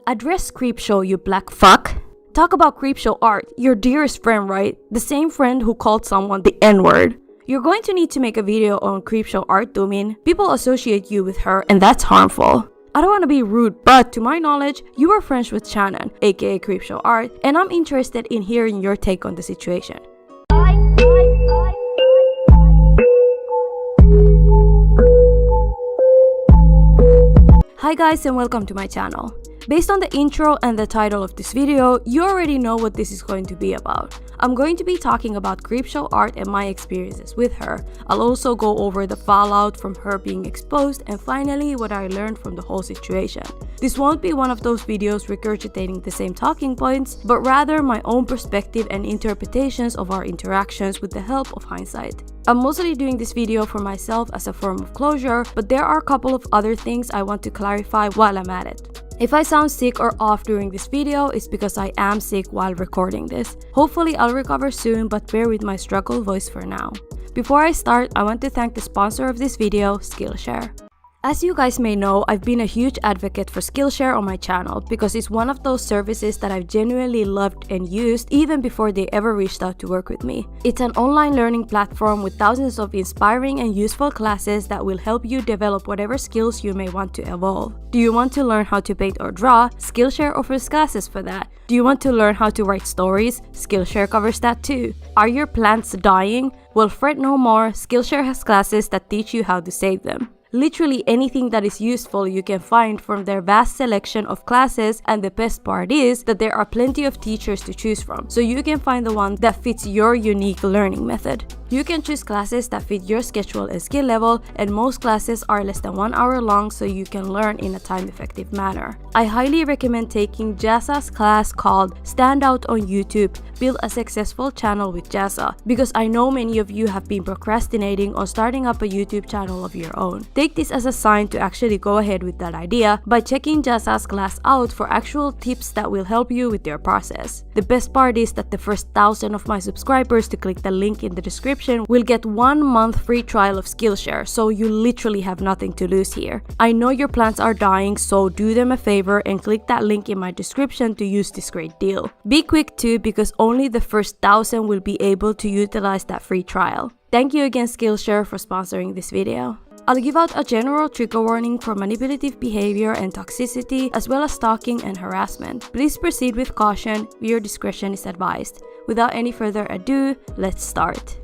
Address Creepshow, you black fuck. Talk about Creepshow Art, your dearest friend, right? The same friend who called someone the N-word. You're going to need to make a video on Creepshow Art, Doomin. People associate you with her, and that's harmful. I don't want to be rude, but to my knowledge, you are friends with Shannon, aka Creepshow Art, and I'm interested in hearing your take on the situation. Hi guys, and welcome to my channel. Based on the intro and the title of this video, you already know what this is going to be about. I'm going to be talking about Creepshow Art and my experiences with her. I'll also go over the fallout from her being exposed and finally what I learned from the whole situation. This won't be one of those videos regurgitating the same talking points, but rather my own perspective and interpretations of our interactions with the help of hindsight. I'm mostly doing this video for myself as a form of closure, but there are a couple of other things I want to clarify while I'm at it. If I sound sick or off during this video, it's because I am sick while recording this. Hopefully I'll recover soon, but bear with my struggle voice for now. Before I start, I want to thank the sponsor of this video, Skillshare. As you guys may know, I've been a huge advocate for Skillshare on my channel because it's one of those services that I've genuinely loved and used even before they ever reached out to work with me. It's an online learning platform with thousands of inspiring and useful classes that will help you develop whatever skills you may want to evolve. Do you want to learn how to paint or draw? Skillshare offers classes for that. Do you want to learn how to write stories? Skillshare covers that too. Are your plants dying? Well, fret no more, Skillshare has classes that teach you how to save them. Literally anything that is useful you can find from their vast selection of classes, and the best part is that there are plenty of teachers to choose from, so you can find the one that fits your unique learning method. You can choose classes that fit your schedule and skill level, and most classes are less than 1 hour long so you can learn in a time-effective manner. I highly recommend taking Jazza's class called Stand Out on YouTube, Build a Successful Channel with Jazza, because I know many of you have been procrastinating on starting up a YouTube channel of your own. Take this as a sign to actually go ahead with that idea by checking Jazza's class out for actual tips that will help you with your process. The best part is that the first 1,000 of my subscribers to click the link in the description will get 1 month free trial of Skillshare, so you literally have nothing to lose here. I know your plants are dying, so do them a favor and click that link in my description to use this great deal. Be quick too, because only the first 1,000 will be able to utilize that free trial. Thank you again Skillshare for sponsoring this video. I'll give out a general trigger warning for manipulative behavior and toxicity, as well as stalking and harassment. Please proceed with caution. Viewer discretion is advised. Without any further ado, let's start.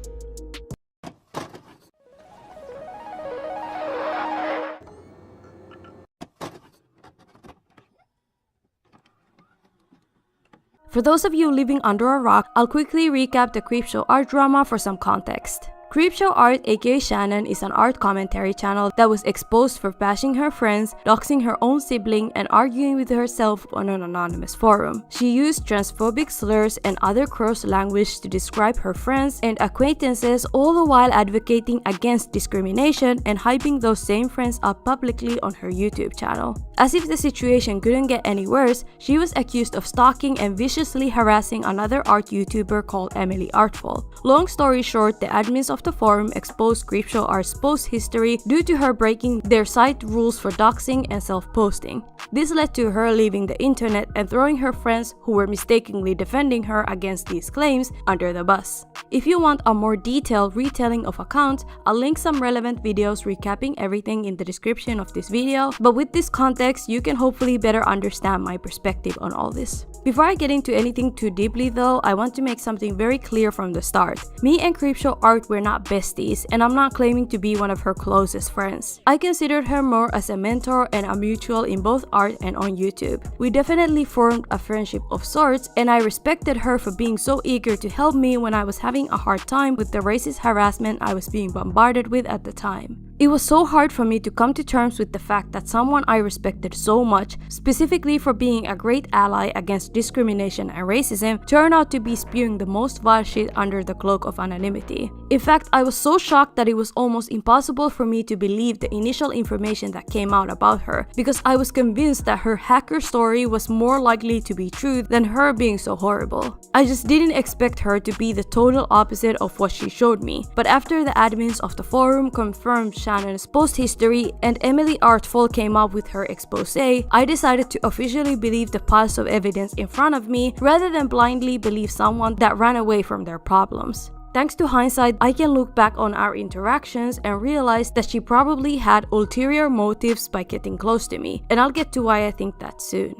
For those of you living under a rock, I'll quickly recap the Creepshow Art drama for some context. Creepshow Art, aka Shannon, is an art commentary channel that was exposed for bashing her friends, doxing her own sibling, and arguing with herself on an anonymous forum. She used transphobic slurs and other gross language to describe her friends and acquaintances, all the while advocating against discrimination and hyping those same friends up publicly on her YouTube channel. As if the situation couldn't get any worse, she was accused of stalking and viciously harassing another art YouTuber called Emily Artful. Long story short, the admins of the forum exposed Creepshow Art's post history due to her breaking their site rules for doxing and self-posting. This led to her leaving the internet and throwing her friends who were mistakenly defending her against these claims under the bus. If you want a more detailed retelling of accounts, I'll link some relevant videos recapping everything in the description of this video, but with this context, you can hopefully better understand my perspective on all this. Before I get into anything too deeply though, I want to make something very clear from the start. Me and Creepshow Art were not besties, and I'm not claiming to be one of her closest friends. I considered her more as a mentor and a mutual in both art and on YouTube. We definitely formed a friendship of sorts, and I respected her for being so eager to help me when I was having a hard time with the racist harassment I was being bombarded with at the time. It was so hard for me to come to terms with the fact that someone I respected so much, specifically for being a great ally against discrimination and racism, turned out to be spewing the most vile shit under the cloak of anonymity. In fact, I was so shocked that it was almost impossible for me to believe the initial information that came out about her, because I was convinced that her hacker story was more likely to be true than her being so horrible. I just didn't expect her to be the total opposite of what she showed me, but after the admins of the forum confirmed Shannon's post history and Emily Artful came up with her expose, I decided to officially believe the piles of evidence in front of me rather than blindly believe someone that ran away from their problems. Thanks to hindsight, I can look back on our interactions and realize that she probably had ulterior motives by getting close to me, and I'll get to why I think that soon.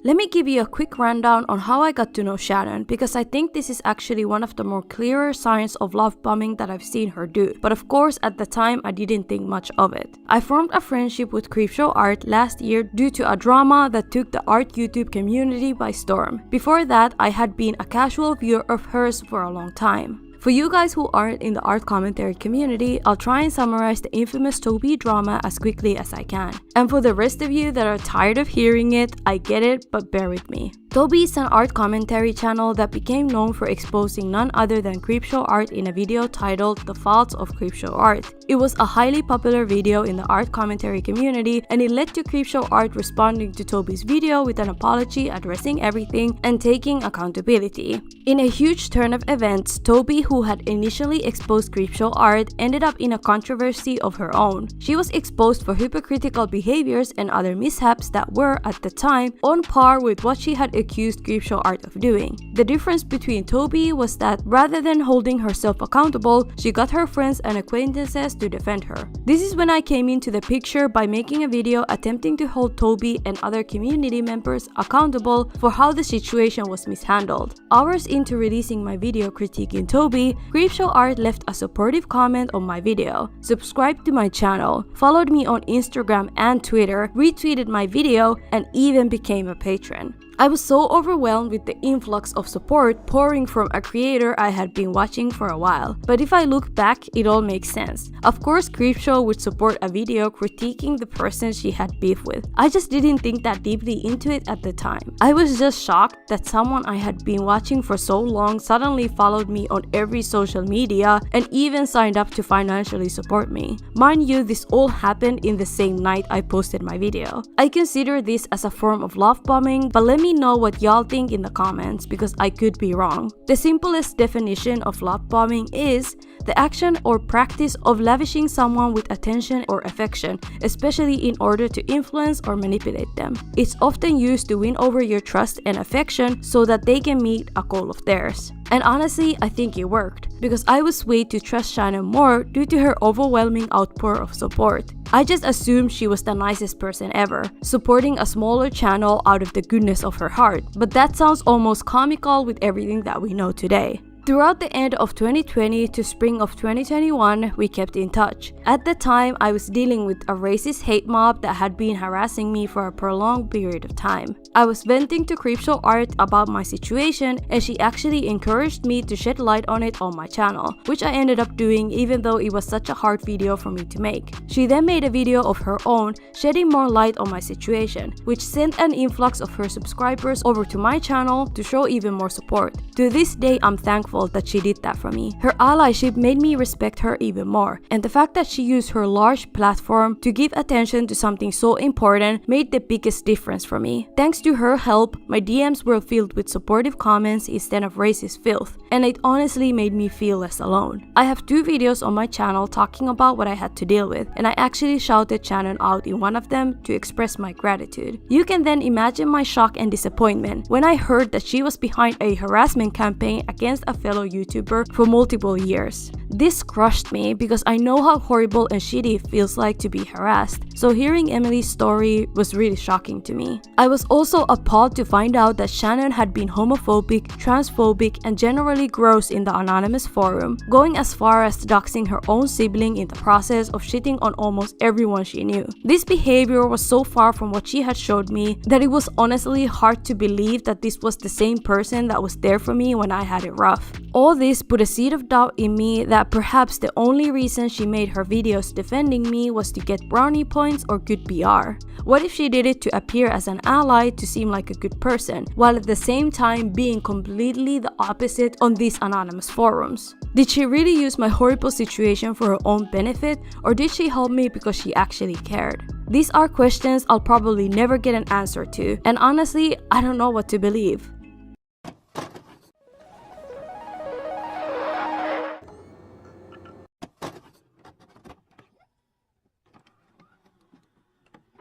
Let me give you a quick rundown on how I got to know Shannon, because I think this is actually one of the more clearer signs of love bombing that I've seen her do, but of course at the time I didn't think much of it. I formed a friendship with Creepshow Art last year due to a drama that took the art YouTube community by storm. Before that, I had been a casual viewer of hers for a long time. For you guys who aren't in the art commentary community, I'll try and summarize the infamous Toby drama as quickly as I can. And for the rest of you that are tired of hearing it, I get it, but bear with me. Toby is an art commentary channel that became known for exposing none other than Creepshow Art in a video titled The Faults of Creepshow Art. It was a highly popular video in the art commentary community, and it led to Creepshow Art responding to Toby's video with an apology addressing everything and taking accountability. In a huge turn of events, Toby, who had initially exposed Creepshow Art, ended up in a controversy of her own. She was exposed for hypocritical behaviors and other mishaps that were, at the time, on par with what she had accused Creepshow Art of doing. The difference between Toby was that rather than holding herself accountable, she got her friends and acquaintances to defend her. This is when I came into the picture by making a video attempting to hold Toby and other community members accountable for how the situation was mishandled. Hours into releasing my video critiquing Toby, Creepshow Art left a supportive comment on my video, subscribed to my channel, followed me on Instagram and Twitter, retweeted my video, and even became a patron. I was so overwhelmed with the influx of support pouring from a creator I had been watching for a while. But if I look back, it all makes sense. Of course, Creepshow would support a video critiquing the person she had beef with. I just didn't think that deeply into it at the time. I was just shocked that someone I had been watching for so long suddenly followed me on every social media and even signed up to financially support me. Mind you, this all happened in the same night I posted my video. I consider this as a form of love bombing, but let me know what y'all think in the comments because I could be wrong. The simplest definition of love bombing is the action or practice of lavishing someone with attention or affection, especially in order to influence or manipulate them. It's often used to win over your trust and affection so that they can meet a goal of theirs. And honestly, I think it worked, because I was swayed to trust Shannon more due to her overwhelming outpour of support. I just assumed she was the nicest person ever, supporting a smaller channel out of the goodness of her heart, but that sounds almost comical with everything that we know today. Throughout the end of 2020 to spring of 2021, we kept in touch. At the time, I was dealing with a racist hate mob that had been harassing me for a prolonged period of time. I was venting to Creepshow Art about my situation, and she actually encouraged me to shed light on it on my channel, which I ended up doing even though it was such a hard video for me to make. She then made a video of her own, shedding more light on my situation, which sent an influx of her subscribers over to my channel to show even more support. To this day, I'm thankful that she did that for me. Her allyship made me respect her even more, and the fact that she used her large platform to give attention to something so important made the biggest difference for me. Thanks to her help, my DMs were filled with supportive comments instead of racist filth, and it honestly made me feel less alone. I have 2 videos on my channel talking about what I had to deal with, and I actually shouted Shannon out in one of them to express my gratitude. You can then imagine my shock and disappointment when I heard that she was behind a harassment campaign against a fellow YouTuber for multiple years. This crushed me because I know how horrible and shitty it feels like to be harassed, so hearing Emily's story was really shocking to me. I was also appalled to find out that Shannon had been homophobic, transphobic, and generally gross in the anonymous forum, going as far as doxing her own sibling in the process of shitting on almost everyone she knew. This behavior was so far from what she had showed me that it was honestly hard to believe that this was the same person that was there for me when I had it rough. All this put a seed of doubt in me that perhaps the only reason she made her videos defending me was to get brownie points or good PR. What if she did it to appear as an ally to seem like a good person, while at the same time being completely the opposite on these anonymous forums? Did she really use my horrible situation for her own benefit, or did she help me because she actually cared? These are questions I'll probably never get an answer to, and honestly, I don't know what to believe.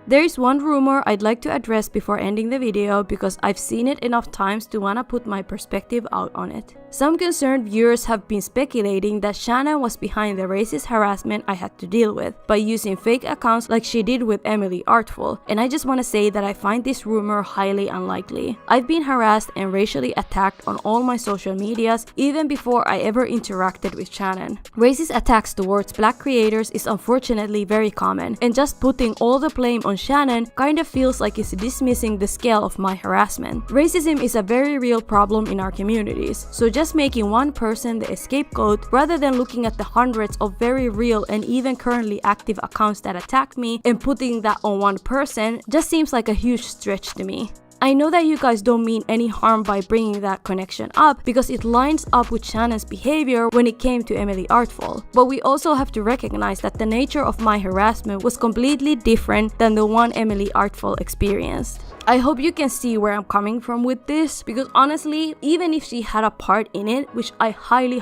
There is one rumor I'd like to address before ending the video because I've seen it enough times to wanna put my perspective out on it. Some concerned viewers have been speculating that Shannon was behind the racist harassment I had to deal with by using fake accounts like she did with Emily Artful, and I just wanna say that I find this rumor highly unlikely. I've been harassed and racially attacked on all my social medias even before I ever interacted with Shannon. Racist attacks towards black creators is unfortunately very common, and just putting all the blame on Shannon kinda feels like it's dismissing the scale of my harassment. Racism is a very real problem in our communities, so just making one person the scapegoat rather than looking at the hundreds of very real and even currently active accounts that attack me and putting that on one person just seems like a huge stretch to me. I know that you guys don't mean any harm by bringing that connection up because it lines up with Shannon's behavior when it came to Emily Artful, but we also have to recognize that the nature of my harassment was completely different than the one Emily Artful experienced. I hope you can see where I'm coming from with this, because honestly, even if she had a part in it, which I highly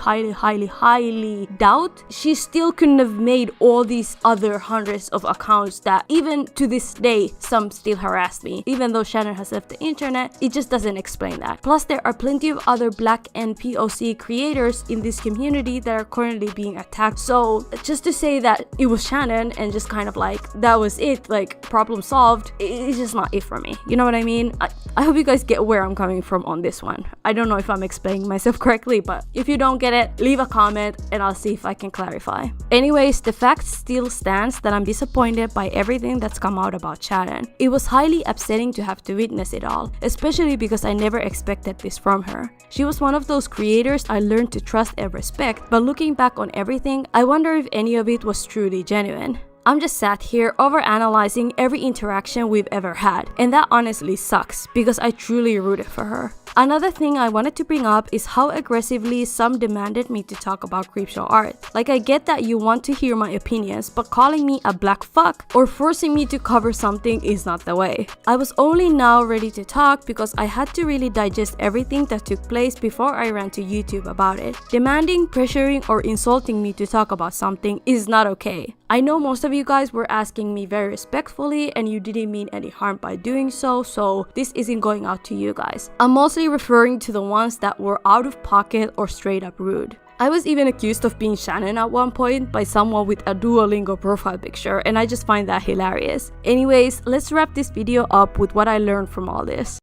doubt, she still couldn't have made all these other hundreds of accounts that even to this day, some still harass me. Even though Shannon has left the internet, it just doesn't explain that. Plus, there are plenty of other black and POC creators in this community that are currently being attacked. So just to say that it was Shannon and just kind of like, that was it, like problem solved, it's just not it for me. You know what I mean? I hope you guys get where I'm coming from on this one. I don't know if I'm explaining myself correctly, but if you don't get it, leave a comment and I'll see if I can clarify. Anyways, the fact still stands that I'm disappointed by everything that's come out about Shannon. It was highly upsetting to have to witness it all, especially because I never expected this from her. She was one of those creators I learned to trust and respect, but looking back on everything, I wonder if any of it was truly genuine. I'm just sat here overanalyzing every interaction we've ever had, and that honestly sucks because I truly rooted for her. Another thing I wanted to bring up is how aggressively some demanded me to talk about Creepshow Art. Like, I get that you want to hear my opinions, but calling me a black fuck or forcing me to cover something is not the way. I was only now ready to talk because I had to really digest everything that took place before I ran to YouTube about it. Demanding, pressuring, or insulting me to talk about something is not okay. I know most of you guys were asking me very respectfully and you didn't mean any harm by doing so this isn't going out to you guys. I'm mostly referring to the ones that were out of pocket or straight up rude. I was even accused of being Shannon at one point by someone with a Duolingo profile picture, and I just find that hilarious. Anyways, let's wrap this video up with what I learned from all this.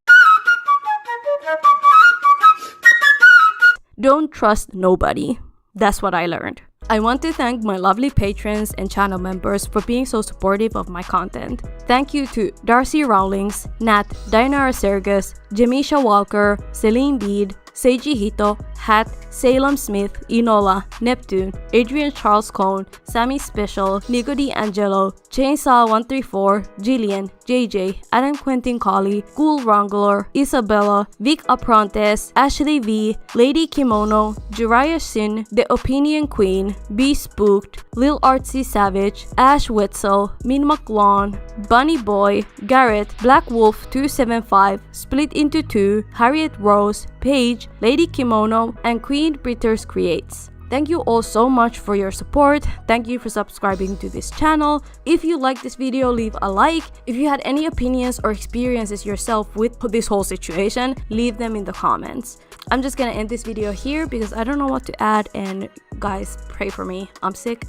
Don't trust nobody. That's what I learned. I want to thank my lovely patrons and channel members for being so supportive of my content. Thank you to Darcy Rawlings, Nat, Dainara Serges, Jamisha Walker, Celine Bede, Seiji Hito, Hat, Salem Smith, Inola, Neptune, Adrian Charles Cohn, Sammy Special, Nico D'Angelo, Chainsaw134, Jillian, JJ, Adam Quentin Colley, Cool Wrangler, Isabella, Vic Aprontes, Ashley V, Lady Kimono, Jiraiya Sin, The Opinion Queen, Be Spooked, Lil Artsy Savage, Ash Wetzel, Min McLawn, Bunny Boy, Garrett, Black Wolf 275, Split into Two, Harriet Rose, Paige, Lady Kimono, and Queen Britters Creates. Thank you all so much for your support. Thank you for subscribing to this channel. If you liked this video, leave a like. If you had any opinions or experiences yourself with this whole situation, leave them in the comments. I'm just gonna end this video here because I don't know what to add, and guys, pray for me. I'm sick.